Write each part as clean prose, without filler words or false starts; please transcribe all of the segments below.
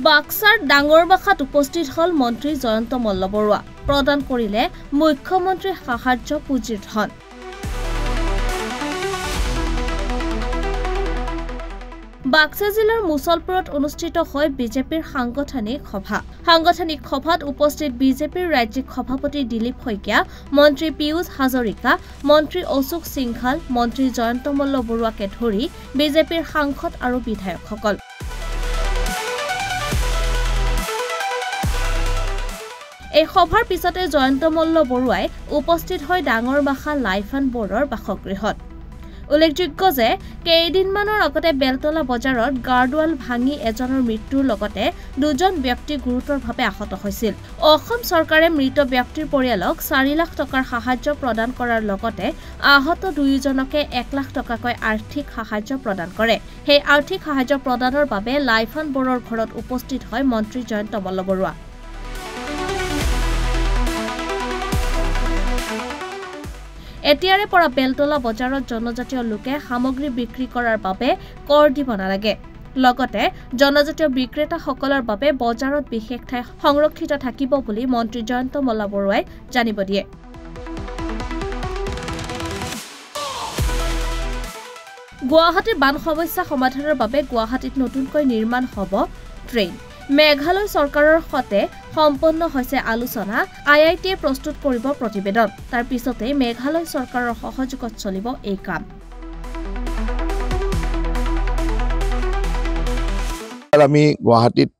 বাক্সাৰ ডাঙৰবাখাত উপস্থিত হল মন্ত্ৰী জয়ন্ত মল্লবৰুৱা প্ৰদান কৰিলে মুখ্যমন্ত্ৰী সাহায্য পুঁজিৰ ধন বাক্সা জিলাৰ মুছলপুৰত অনুষ্ঠিত হয় বিজেপিৰ সাংগঠনিক সভাত উপস্থিত বিজেপিৰ ৰাজ্যিক সভাপতি দিলীপ শইকীয়া মন্ত্ৰী পিয়ুষ হাজৰিকা মন্ত্ৰী অশোক সিংঘাল মন্ত্ৰী জয়ন্ত মল্লবৰুৱাকে ধৰি বিজেপিৰ সাংসদ আৰু বিধায়কসকল এই সভাৰ পিছতে জয়ন্ত মল্লবৰুৱাই উপস্থিত হয় ডাঙৰবাখা লাইফ এণ্ড বৰ্ডৰ বাসগৃহত উল্লেখযোগ্য যে কেইদিনমানৰ আগতে বেলতলা বজাৰত গাৰ্ডৱাল ভাঙি এজনৰ মৃত্যুৰ লগতে দুজন ব্যক্তি গুৰুতৰভাৱে আহত হৈছিল অসম চৰকাৰে মৃত ব্যক্তিৰ পৰিয়ালক 4 লাখ টকাৰ সাহায্য প্ৰদান কৰাৰ লগতে আহত দুয়োজনকে 1 লাখ টকাকৈ আৰ্থিক সাহায্য প্ৰদান কৰে সেই আৰ্থিক সাহায্য প্ৰদানৰ বাবে লাইফ এণ্ড বৰ্ডৰ ঘৰত উপস্থিত হয় মন্ত্ৰী জয়ন্ত মল্লবৰুৱা এতিয়াৰে পৰা বেলতলা বজাৰত জনজাতীয় লোকে সামগ্ৰী বিক্ৰী কৰাৰ বাবে কৰ দিব নালাগে লগতে জনজাতীয় বিক্ৰেতাসকলৰ বাবে বজাৰত বিশেষ ঠাই সংৰক্ষিত থাকিব বুলি মন্ত্ৰী জয়ন্ত মল্লবৰুৱাই জানিব দিয়ে গুৱাহাটীৰ বান সমস্যা সমাধানৰ বাবে গুৱাহাটীত নতুনকৈ নিৰ্মাণ হ'ব ট্ৰেইন মেঘালয় চৰকাৰৰ সৈতে সম্পন্ন হৈছে আলোচনা আইআইটিয়ে প্ৰস্তুত কৰিব প্ৰতিবেদন তাৰ পিছতে মেঘালয় চৰকাৰৰ সহযোগত চলিব এই কাম আমি গুৱাহাটীত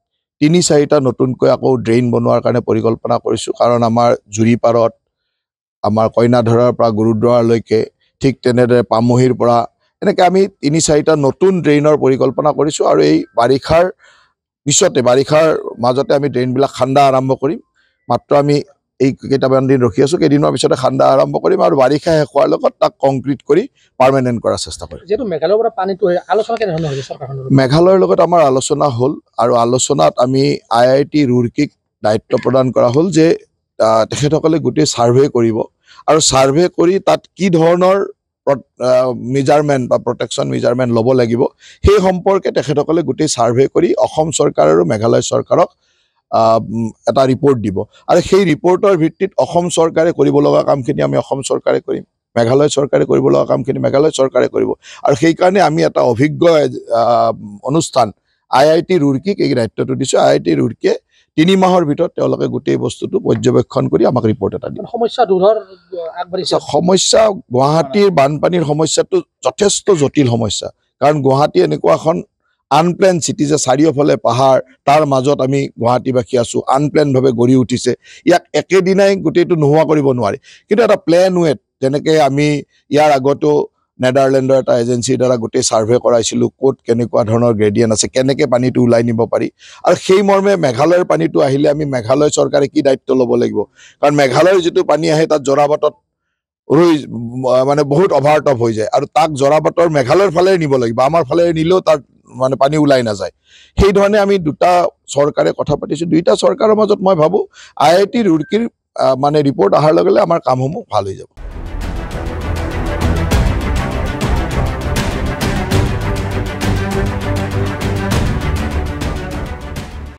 3-4টা নতুনকৈ আকৌ ড্ৰেইন বনোৱাৰ কাৰণে পৰিকল্পনা কৰিছো কাৰণ আমাৰ জুৰিপাৰত আমাৰ কইনাধৰাৰ পৰা গুৰুদ্বাৰলৈকে ঠিক তেনেদৰে পামহিৰ পৰা এনেকৈ আমি 3-4টা নতুন ড্ৰেইনৰ পৰিকল্পনা কৰিছো আৰু এই বাৰিষাৰ বাৰিষাৰ মাজতে আমি ড্ৰেইনবিলাক খান্দা আৰম্ভ কৰিম মাত্ৰ আমি এই কেইটামান দিন ৰখি আছো কেইদিনৰ পিছতে খান্দা আৰম্ভ কৰিম আৰু বাৰিষা শেষ হোৱাৰ লগত তাক কংক্ৰিট কৰি পাৰ্মানেণ্ট কৰাৰ চেষ্টা কৰিম যেটো মেঘালয়ৰ পৰা পানীটো আলোচনা কেনে ধৰণৰ হৈছে চৰকাৰখনৰ মেঘালয়ৰ লগত আমাৰ আলোচনা হ'ল আৰু আলোচনাত আমি আইআইটি ৰুৰকিক দায়িত্ব প্ৰদান কৰা হ'ল যে তেখেতসকলে গোটেই সাৰ্ভে কৰিব আৰু সাৰ্ভে কৰি তাত কি ধৰণৰ মেজাৰমেন্ট বা প্ৰটেকচন মেজাৰমেন্ট ল'ব লাগিব সেই সম্পৰ্কে তেখেতসকলে গোটেই সাৰ্ভে কৰি অসম চৰকাৰ আৰু মেঘালয় চৰকাৰক এটা ৰিপৰ্ট দিব আৰু সেই ৰিপৰ্টৰ ভিত্তিত অসম চৰকাৰে কৰিব লগা কামখিনি আমি অসম চৰকাৰে কৰিম মেঘালয় চৰকাৰে কৰিব লগা কামখিনি মেঘালয় চৰকাৰে কৰিব আৰু সেই কাৰণে আমি এটা অভিজ্ঞ অনুষ্ঠান আইআইটি ৰুৰকিক এই দায়িত্বটো দিছো আইআইটি ৰুৰকিয়ে 3 মাহৰ ভিতৰত তেওঁলোকে গোটেই বস্তুটো পৰ্যবেক্ষণ কৰি আমাক ৰিপৰ্ট এটা দিব সমস্যা দূৰৰ আগবাঢ়িছে সমস্যা গুৱাহাটীৰ বানপানীৰ সমস্যাটো যথেষ্ট জটিল সমস্যা কাৰণ গুৱাহাটী এনেকুৱা এখন আনপ্লেন সিটি যে চাৰিওফালে পাহাৰ তাৰ মাজত আমি গুৱাহাটীবাসী আছো আনপ্লেন ভাৱে গঢ়ি উঠিছে ইয়াক একেদিনাই গোটেইটো নোহোৱা কৰিব নোৱাৰি কিন্তু এটা প্লেন ৱেট যেনেকৈ আমি ইয়াৰ আগতো নেদাৰলেণ্ডৰ এটা এজেন্সিৰ দ্বাৰা গোটেই সাৰ্ভে কৰাইছিলো কোট কেনেকুৱা ধৰণৰ গ্ৰেডিয়েন্ট আছে কেনেকৈ পানীটো উলাই নিব পাৰি আৰু সেই মৰ্মে মেঘালয়ৰ পানীটো আহিলে আমি মেঘালয় চৰকাৰে কি দায়িত্ব ল'ব লাগিব কাৰণ মেঘালয়ৰ যেটো পানী আহে তাত জৰাবাটত ৰৈ মানে বহুত অভাৰটপ হৈ যায় আৰু তাক জৰাবাটৰ মেঘালয়ৰ ফালে নিব লাগিব আমাৰ ফালে নিলেও তাত মানে পানী উলাই না যায় সেই ধৰণে আমি দুটা চৰকাৰে কথা পাতিছো দুইটা চৰকাৰৰ মাজত মই ভাবো আইআইটি ৰুৰকিৰ মানে ৰিপৰ্ট আহাৰ লগে লগে আমাৰ কামসমূহ ভাল হৈ যাব